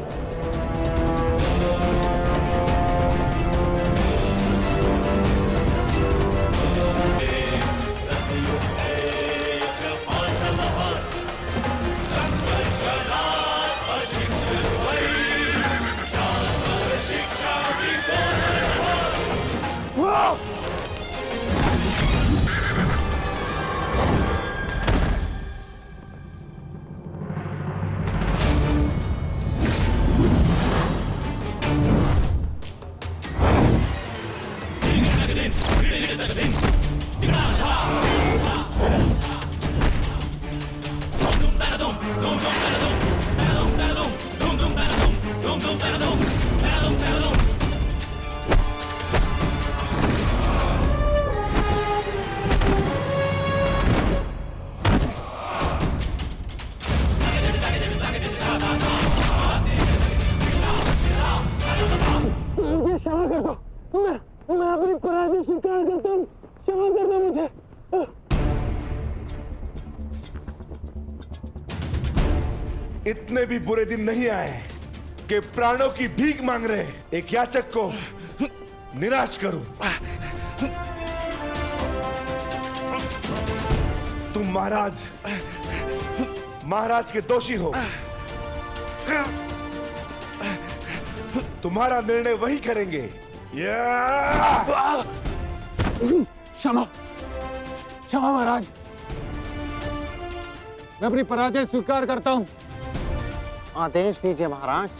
Speaker 18: क्षमा कर दो, मैं अपनी पराजय स्वीकार करता हूँ। क्षमा कर दो मुझे।
Speaker 19: इतने भी बुरे दिन नहीं आए कि प्राणों की भीख मांग रहे एक याचक को निराश करूं। तुम महाराज के दोषी हो। तुम्हारा निर्णय वही करेंगे।
Speaker 18: क्षमा महाराज, मैं अपनी पराजय स्वीकार करता हूं।
Speaker 4: आदेश दीजिए महाराज,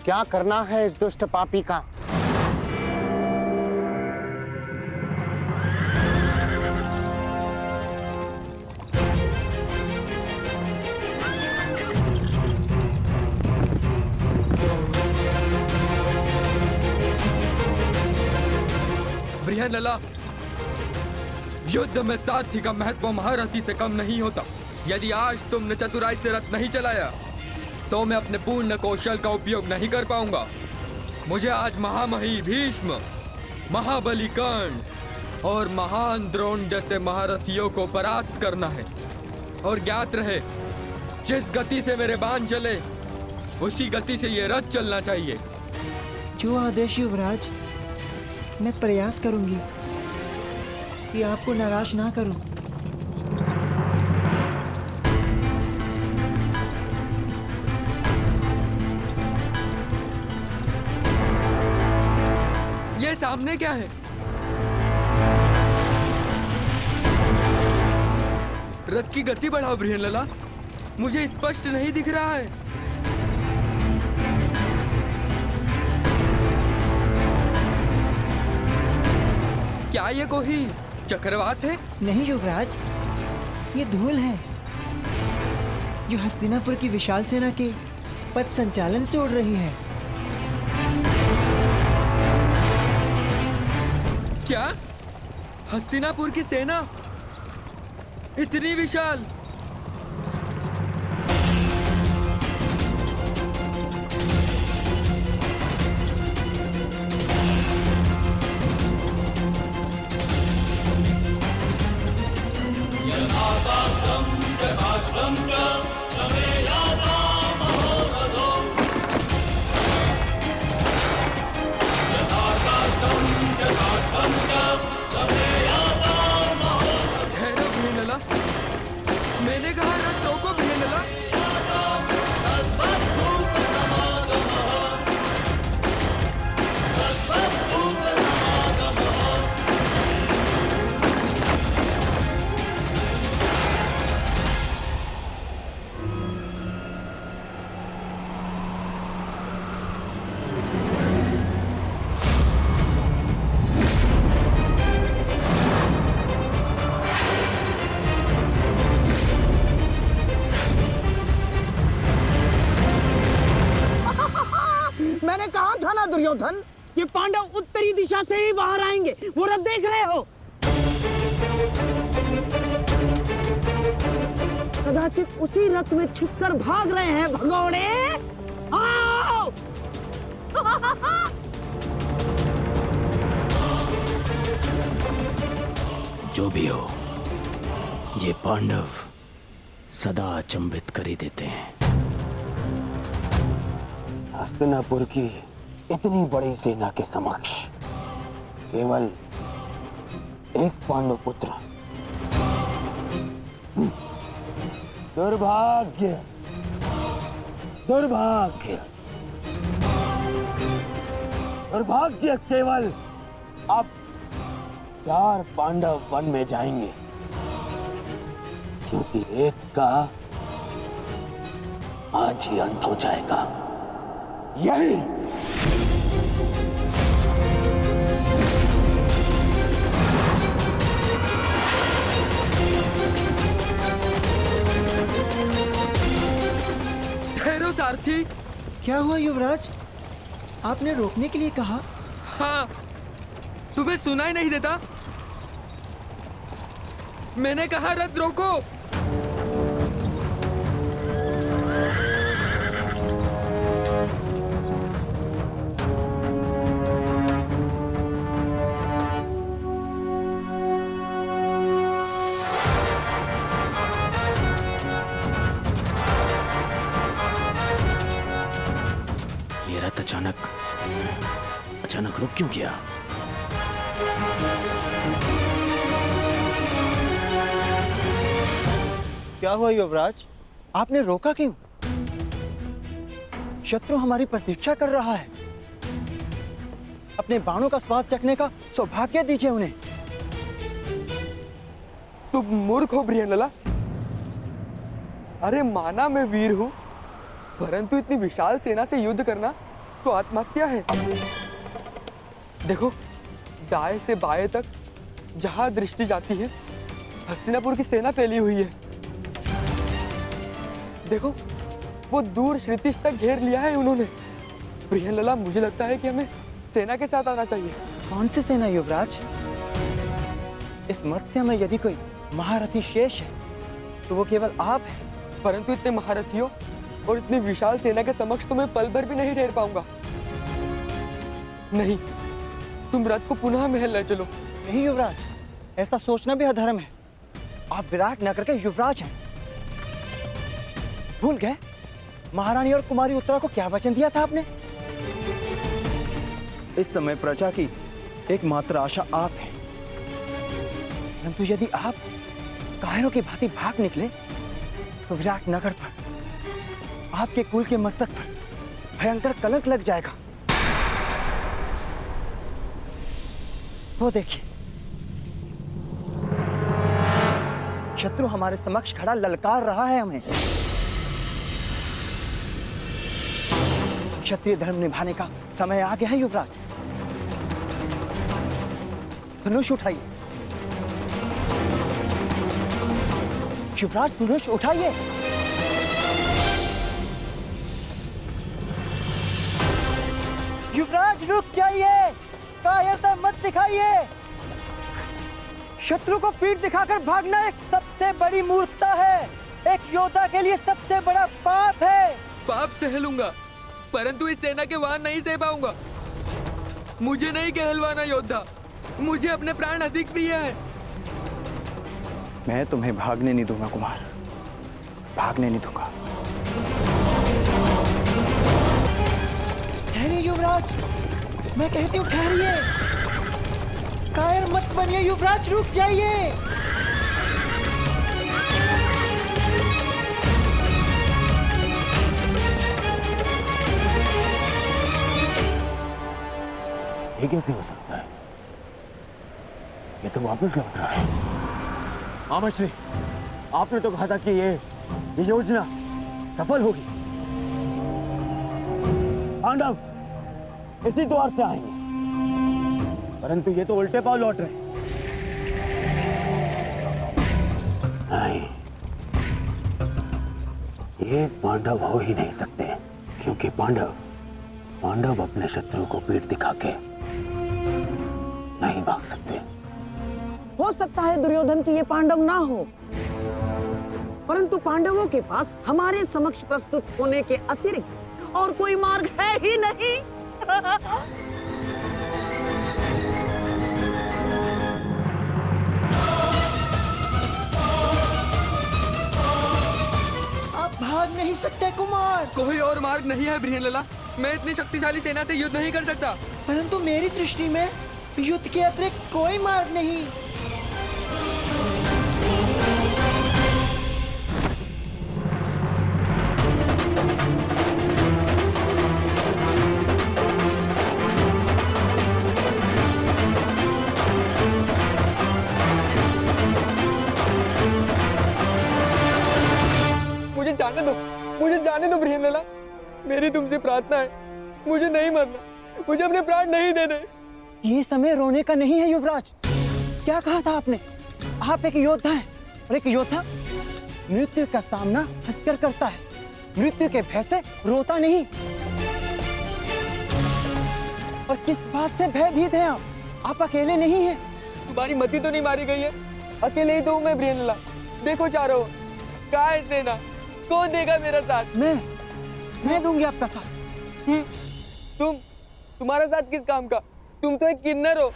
Speaker 4: क्या करना है इस दुष्ट पापी का?
Speaker 15: बृहनला, युद्ध में सारथी का महत्व महारथी से कम नहीं होता। यदि आज तुमने चतुराई से रथ नहीं चलाया, तो मैं अपने पूर्ण कौशल का उपयोग नहीं कर पाऊंगा। मुझे आज महामही भीष्म, महाबली कर्ण और महान द्रोण जैसे महारथियों को परास्त करना है। और ज्ञात रहे, जिस गति से मेरे बाण चले, उसी गति से ये रथ चलना चाहिए।
Speaker 21: जो आदेश युवराज, मैं प्रयास करूंगी कि आपको नाराज ना करूं।
Speaker 16: ये सामने क्या है? रथ की गति बढ़ाओ बृहनलला, मुझे स्पष्ट नहीं दिख रहा है। क्या ये कोई चक्रवात है?
Speaker 21: नहीं युवराज, ये धूल है जो हस्तिनापुर की विशाल सेना के पथ संचालन से उड़ रही है।
Speaker 16: क्या हस्तिनापुर की सेना इतनी विशाल? मैंने कहा रथ रोको बृहनलला।
Speaker 2: मैंने कहा था ना दुर्योधन, ये पांडव उत्तरी दिशा से ही बाहर आएंगे। वो रथ देख रहे हो? कदाचित उसी रथ में छिपकर भाग रहे हैं भगोड़े। आओ!
Speaker 3: जो भी हो, ये पांडव सदा अचंभित कर ही देते हैं। हस्तिनापुर की इतनी बड़ी सेना के समक्ष केवल एक पांडव पुत्र। दुर्भाग्य, दुर्भाग्य, दुर्भाग्य। केवल अब 4 पांडव वन में जाएंगे, क्योंकि एक का आज ही अंत हो जाएगा। यही
Speaker 16: ठहरो सारथी।
Speaker 21: क्या हुआ युवराज? आपने रोकने के लिए कहा।
Speaker 16: हाँ, तुम्हें सुनाई नहीं देता? मैंने कहा रथ रोको।
Speaker 3: अचानक रुक क्यों गया?
Speaker 21: क्या हुआ युवराज? आपने रोका क्यों? शत्रु हमारी प्रतीक्षा कर रहा है। अपने बाणों का स्वाद चखने का सौभाग्य दीजिए उन्हें।
Speaker 16: तुम मूर्ख हो बृहनलला। अरे माना मैं वीर हूं, परंतु इतनी विशाल सेना से युद्ध करना तो आत्महत्या है। देखो, दाएं से बाएं तक जहां दृष्टि जाती है हस्तिनापुर की सेना फैली हुई है। देखो, वो दूर श्रीतिश तक घेर लिया है उन्होंने। बृहनलला, मुझे लगता है कि हमें सेना के साथ आना चाहिए।
Speaker 21: कौन सी सेना युवराज? इस मत्स्य में यदि कोई महारथी शेष है तो वो केवल आप हैं।
Speaker 16: परंतु इतने महारथियों और इतनी विशाल सेना के समक्ष तो मैं पल भर भी नहीं ठहर पाऊंगा। नहीं, तुम रथ को पुनः महल ले चलो।
Speaker 21: नहीं युवराज, ऐसा सोचना भी अधर्म है। आप विराट नगर के युवराज हैं। भूल गए महारानी और कुमारी उत्तरा को क्या वचन दिया था आपने?
Speaker 1: इस समय प्रजा की एकमात्र आशा आप हैं। परंतु यदि आप कायरों की भांति भाग निकले तो विराट नगर पर, आपके कुल के मस्तक पर भयंकर कलंक लग जाएगा। वो देखिए, शत्रु हमारे समक्ष खड़ा ललकार रहा है हमें। क्षत्रिय धर्म निभाने का समय आ गया है युवराज। धनुष उठाइए युवराज, धनुष उठाइए। युवराज रुक जाइए, कायरता मत दिखाइए। शत्रु को पीठ दिखाकर भागना एक सबसे बड़ी मूर्खता है, एक योद्धा के लिए सबसे बड़ा पाप है।
Speaker 16: पाप सह लूंगा, परंतु इस सेना के वाहन नहीं सह पाऊंगा। मुझे नहीं कहलवाना योद्धा, मुझे अपने प्राण अधिक प्रिय है।
Speaker 1: मैं तुम्हें भागने नहीं दूंगा कुमार, भागने नहीं दूंगा।
Speaker 21: ठहरिए युवराज, मैं कहती हूँ ठहरिए। कायर मत बनिए युवराज, रुक जाइए।
Speaker 3: ये कैसे हो सकता है? ये तो वापस लौट रहा है। आमश्री, आपने तो कहा था कि ये योजना सफल होगी। पांडव इसी द्वार से आएंगे, परंतु ये तो उल्टे पांव लौट रहे हैं। नहीं, ये पांडव हो ही नहीं सकते, क्योंकि पांडव अपने शत्रु को पीठ दिखा के नहीं भाग सकते।
Speaker 2: हो सकता है दुर्योधन की ये पांडव ना हो, परंतु पांडवों के पास हमारे समक्ष प्रस्तुत होने के अतिरिक्त और कोई मार्ग है ही नहीं।
Speaker 21: आप भाग नहीं सकते कुमार।
Speaker 16: कोई और मार्ग नहीं है बृहनलला, मैं इतनी शक्तिशाली सेना से युद्ध नहीं कर सकता।
Speaker 21: परंतु मेरी दृष्टि में युद्ध के अतिरिक्त कोई मार्ग नहीं।
Speaker 16: मुझे जाने दो बृहनलला, मेरी तुमसे प्रार्थना है, मुझे नहीं मरना, मुझे अपने प्राण नहीं देने।
Speaker 21: ये समय रोने का नहीं है युवराज। क्या कहा था आपने? आप एक योद्धा हैं, और एक योद्धा मृत्यु का सामना हंसकर करता है, मृत्यु के भय से रोता नहीं। और किस बात से भयभीत हैं आप अकेले नहीं हैं।
Speaker 16: तुम्हारी मति तो नहीं मारी गई है, अकेले ही तो हूं मैं बृहनलला। देखो चारों, कहाँ है सेना? कौन देगा मेरा साथ?
Speaker 21: मैं दूंगी आपका साथ।
Speaker 16: तुम्हारा साथ किस काम का? तुम तो एक किन्नर हो।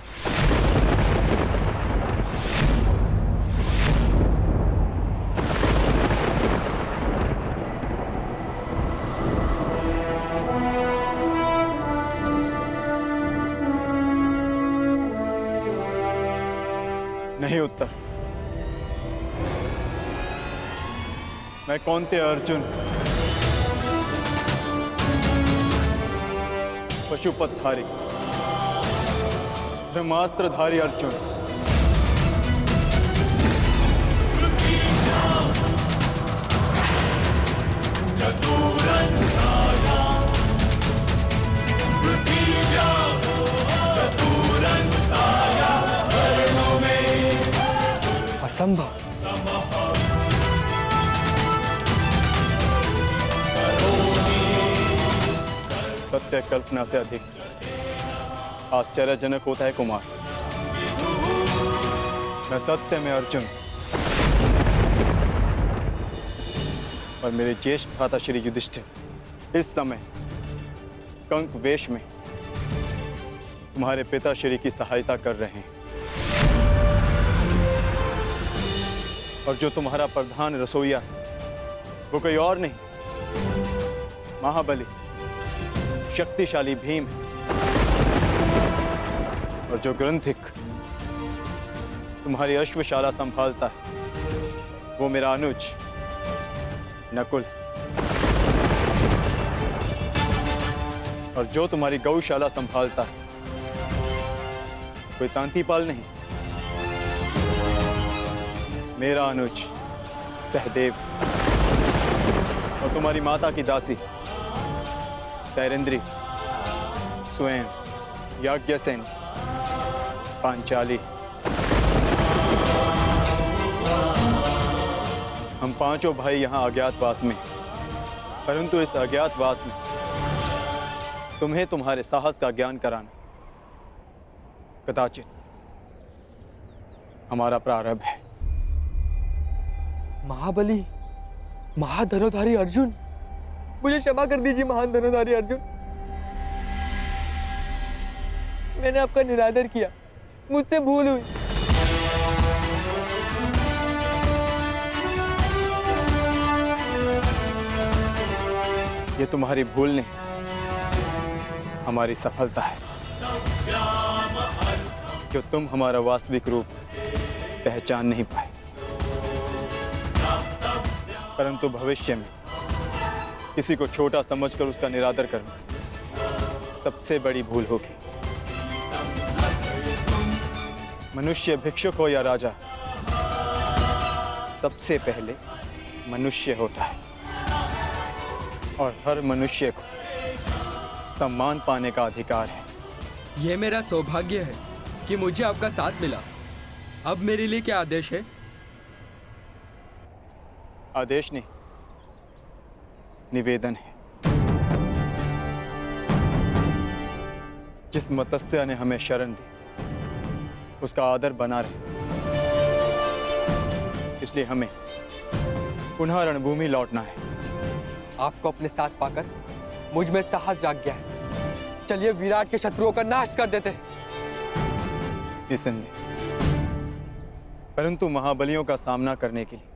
Speaker 11: नहीं उत्तर। मैं कौनते अर्जुन, पशुपतधारी, ब्रह्मास्त्रधारी अर्जुन,
Speaker 16: असंभव।
Speaker 11: सत्य कल्पना से अधिक आश्चर्यजनक होता है कुमार। मैं सत्य में अर्जुन और मेरे ज्येष्ठ भ्राता श्री युधिष्ठिर इस समय कंक वेश में तुम्हारे पिता श्री की सहायता कर रहे हैं। और जो तुम्हारा प्रधान रसोइया है वो कोई और नहीं, महाबली शक्तिशाली भीम है।
Speaker 1: और जो ग्रंथिक तुम्हारी अश्वशाला संभालता है वो मेरा अनुज नकुल, और जो तुम्हारी गौशाला संभालता है कोई तांतीपाल नहीं, मेरा अनुज सहदेव, और तुम्हारी माता की दासी सैरेंद्री, स्वयं याज्ञसेन, पांचाली। हम पांचों भाई यहाँ अज्ञातवास में, परंतु इस अज्ञातवास में तुम्हें तुम्हारे साहस का ज्ञान कराना कदाचित हमारा प्रारंभ है।
Speaker 15: महाबली, महाधनुधारी अर्जुन, मुझे क्षमा कर दीजिए महान धनुधारी अर्जुन। मैंने आपका निरादर किया, मुझसे भूल हुई।
Speaker 1: ये तुम्हारी भूल नहीं, हमारी सफलता है जो तुम हमारा वास्तविक रूप पहचान नहीं पाए, परंतु भविष्य में किसी को छोटा समझकर उसका निरादर करना सबसे बड़ी भूल होगी। मनुष्य भिक्षुक हो या राजा, सबसे पहले मनुष्य होता है, और हर मनुष्य को सम्मान पाने का अधिकार है।
Speaker 16: ये मेरा सौभाग्य है कि मुझे आपका साथ मिला। अब मेरे लिए क्या आदेश है?
Speaker 1: आदेश नहीं, निवेदन है। जिस मत्स्य ने हमें शरण दी उसका आदर बना रहे, इसलिए हमें पुनः रणभूमि लौटना है।
Speaker 15: आपको अपने साथ पाकर मुझ में साहस जाग गया है। चलिए विराट के शत्रुओं का नाश कर देते हैं।
Speaker 1: निसंदेह, परंतु महाबलियों का सामना करने के लिए